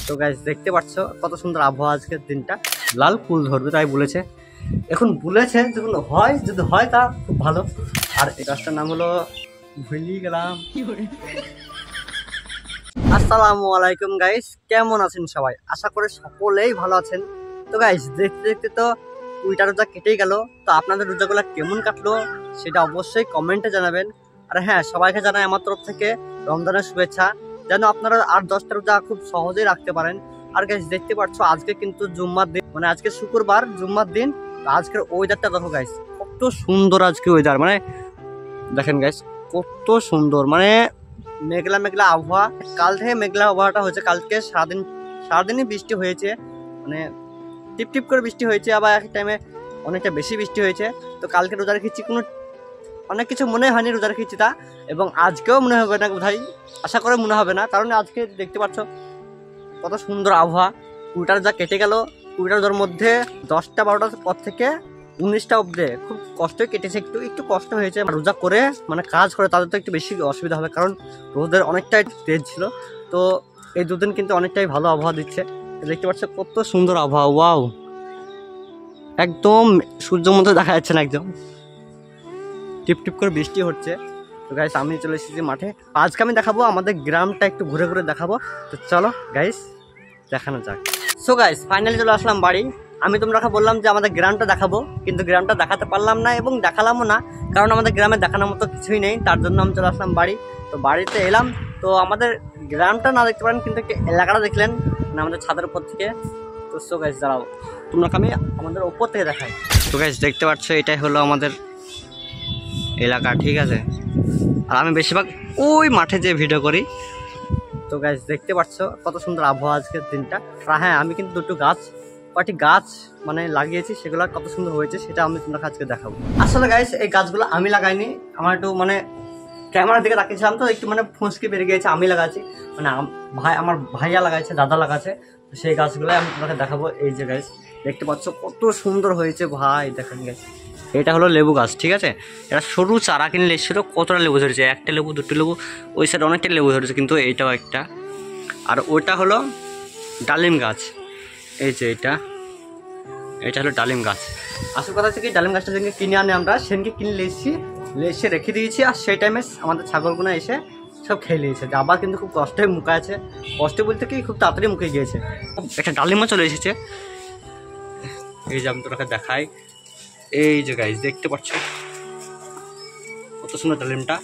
তো গাইস দেখতে পাচ্ছ কত সুন্দর আবহাওয়া আজকের দিনটা। লাল ফুল ধরবে তাই বলেছে, এখন বলেছে যখন হয়, যদি হয় তা খুব ভালো। আর এই গাছটার নাম হলো ভুলি গেলাম। আসসালামু আলাইকুম গাইস, কেমন আছেন সবাই? আশা করি সকলেই ভালো আছেন। তো গাইস দেখতে দেখতে তো 2টা রোজা কেটেই গেল। তো আপনাদের রোজাগুলো কেমন কাটলো সেটা অবশ্যই কমেন্টে জানাবেন। আর হ্যাঁ, সবাইকে জানাই আমার তরফ থেকে রমজানের শুভেচ্ছা, যেন আপনারা 8-10টা রোজা খুব সহজেই রাখতে পারেন। আর গাইস দেখতে পাচ্ছ আজকে কিন্তু জুম্মার দিন, মানে আজকে শুক্রবার, জুম্মার দিন। আজকের ওয়েদারটা দেখো গাইস, কত সুন্দর আজকে ওয়েদার, মানে দেখেন গাইস কত সুন্দর, মানে মেঘলা মেঘলা আবহাওয়া। কাল থেকে মেঘলা আবহাওয়াটা হয়েছে, কালকে সারাদিনই বৃষ্টি হয়েছে, মানে টিপ টিপ করে বৃষ্টি হয়েছে, আবার এক টাইমে অনেকটা বেশি বৃষ্টি হয়েছে। তো কালকে রোজা রেখেছি, কোনো অনেক কিছু মনে হয়নি রোজা রেখেছি তা, এবং আজকেও মনে হবে না ভাই, আশা করে মনে হবে না, কারণ আজকে দেখতে পাচ্ছ কত সুন্দর আবহাওয়া। 2টা রোজা কেটে গেল, 2টা রোজার মধ্যে 10টা-12টার পর থেকে 19টা অব্দে খুব কষ্টই কেটেছে, একটু একটু কষ্ট হয়েছে। রোজা করে মানে কাজ করে তাদের তো একটু বেশি অসুবিধা হবে, কারণ রোদের অনেকটাই তেজ ছিল। তো এই দুদিন কিন্তু অনেকটাই ভালো আবহাওয়া দিচ্ছে। দেখতে পাচ্ছ কত সুন্দর আবহাওয়া, ওয়াও, একদম সূর্যের মধ্যে দেখা যাচ্ছে না, একদম টিপ টিপ করে বৃষ্টি হচ্ছে। তো গাইস আমি চলে এসেছি মাঠে, আজকে আমি দেখাবো আমাদের গ্রামটা, একটু ঘুরে ঘুরে দেখাবো। তো চলো গাইস দেখানো যাক। সো গাইস ফাইনালি চলে আসলাম বাড়ি। আমি তোমরা বললাম যে আমাদের গ্রামটা দেখাবো, কিন্তু গ্রামটা দেখাতে পারলাম না এবং দেখালামও না, কারণ আমাদের গ্রামে দেখানোর মতো কিছুই নেই। তার জন্য আমি চলে আসলাম বাড়ি। তো বাড়িতে এলাম, তো আমাদের গ্রামটা না দেখতে পারেন, কিন্তু একটা এলাকাটা দেখলেন, মানে আমাদের ছাদের উপর থেকে। তো সো গাইস দাঁড়াও, তোমরা আমি আমাদের উপর থেকে দেখাই। তো গাইস দেখতে পাচ্ছ এটাই হলো আমাদের এলাকা, ঠিক আছে। আর আমি বেশিরভাগ ওই মাঠে যে ভিডিও করি। তো গাইস দেখতে পাচ্ছ কত সুন্দর আবহাওয়া আজকের দিনটা। আর হ্যাঁ, আমি কিন্তু কয়েকটি গাছ মানে লাগিয়েছি, সেগুলো কত সুন্দর হয়েছে সেটা আমি তোমরা আজকে দেখাবো। আসলে গাইস এই গাছগুলো আমি লাগাইনি, আমার একটু মানে ক্যামেরার দিকে তাকিয়েছিলাম তো একটু মানে ফুঁসকি বেরিয়ে গিয়েছে, আমি লাগাচ্ছি, মানে আমার ভাইয়া লাগাইছে, দাদা লাগাচ্ছে। তো সেই গাছগুলো আমি তোমাকে দেখাবো। এই যে গাইস দেখতে পাচ্ছ কত সুন্দর হয়েছে ভাই, দেখেন গাইস এটা হলো লেবু গাছ, ঠিক আছে। এটা সরু চারা কিনলে এসেছিল, কতটা লেবু ধরেছে, 1টা লেবু, 2টো লেবু, ওই সাইডে অনেকটা লেবু ধরেছে, কিন্তু এইটাও একটা। আর ওটা হলো ডালিম গাছ, এই যে এটা হলো ডালিম গাছ। আসল কথা হচ্ছে কি, ডালিম গাছটা যেদিনকে কিনে আনে আমরা, সেদিনকে কিনে এসে রেখে দিয়েছি। আর সেই টাইমে আমাদের ছাগলগুলো এসে সব খেয়ে নিয়েছে। আবার কিন্তু খুব কষ্টে মুখে আছে, কষ্ট বলতে কি খুব তাড়াতাড়ি মুখে গিয়েছে। একটা ডালিমও চলে এসেছে, এই যে আমি তোকে দেখাই। এই যে গাইস দেখতে পাচ্ছ কত সুন্দর ডালিমটা।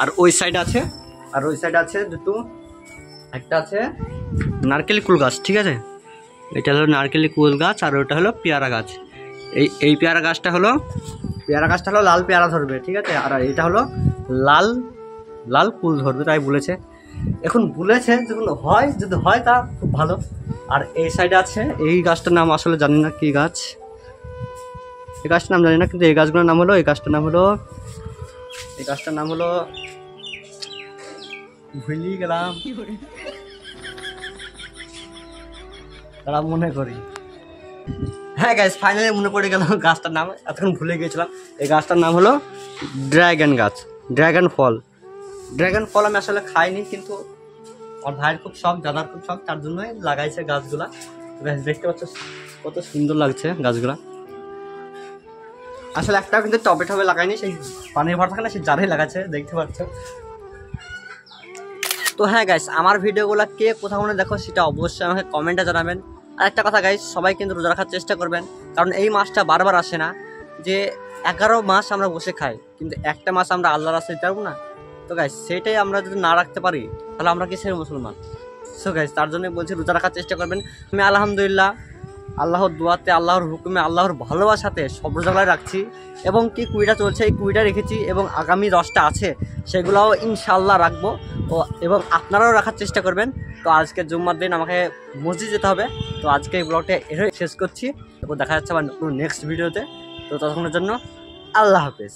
আর ওই সাইডে আছে দুটো, একটা আছে নারকেলি কুল গাছ, ঠিক আছে। এটা হলো নারকেলি কুল গাছ, আর ওটা হলো পেয়ারা গাছ। এই পেয়ারা গাছটা হলো লাল পেয়ারা ধরবে, ঠিক আছে। আর এটা হলো লাল কুল ধরবে তাই বলেছে, এখন বলেছে যখন হয়, যদি হয় তা খুব ভালো। আর এই সাইডে আছে, এই গাছটার নাম আসলে জানি না কি গাছ, এই গাছটার নাম জানি না, কিন্তু এই গাছগুলোর নাম হলো, এই গাছটার নাম হলো ভুলি গেলাম, তারা মনে করি। হ্যাঁ গাইস ফাইনালি মনে পড়ে গেল গাছটার নাম, এতক্ষণ ভুলে গিয়েছিলাম। এই গাছটার নাম হলো ড্রাগন গাছ, ড্রাগন ফল। আমি আসলে খাইনি, কিন্তু আমার ভাইয়ের খুব শখ, দাদার খুব শখ, তার জন্যই লাগাইছে গাছগুলা। দেখতে পাচ্ছ কত সুন্দর লাগছে গাছগুলা। আসলে একটাও কিন্তু টবে লাগাইনি, সেই পানির ভর থাকে না, সেই জারেই লাগাচ্ছে, দেখতে পাচ্ছ। তো হ্যাঁ গাইস, আমার ভিডিওগুলো কে কোথাও মনে দেখো সেটা অবশ্যই আমাকে কমেন্টে জানাবেন। আর একটা কথা গাইস, সবাই কিন্তু রোজা রাখার চেষ্টা করবেন, কারণ এই মাসটা বারবার আসে না। যে 11 মাস আমরা বসে খাই, কিন্তু একটা মাস আমরা আল্লাহর রাস্তায় দিতে পারবো না। তো গাইস সেটাই আমরা যদি না রাখতে পারি, তাহলে আমরা কিসের মুসলমান? সো গাইস তার জন্যই বলছি রোজা রাখার চেষ্টা করবেন। আমি আলহামদুলিল্লাহ আল্লাহর দোয়াতে, আল্লাহর হুকুমে, আল্লাহর ভালোবাসাতে সব রোজাগুলো রাখছি, এবং কি 20টা চলছে, এই 20টা রেখেছি, এবং আগামী 10টা আছে, সেগুলোও ইনশাআল্লাহ রাখবো। এবং আপনারাও রাখার চেষ্টা করবেন। তো আজকে জুম্মার দিন আমাকে মসজিদ যেতে হবে। তো আজকে এই ব্লগটা এটাই শেষ করছি, তারপর দেখা যাচ্ছে আবার নেক্সট ভিডিওতে। তো ততক্ষণের জন্য আল্লাহ হাফেজ।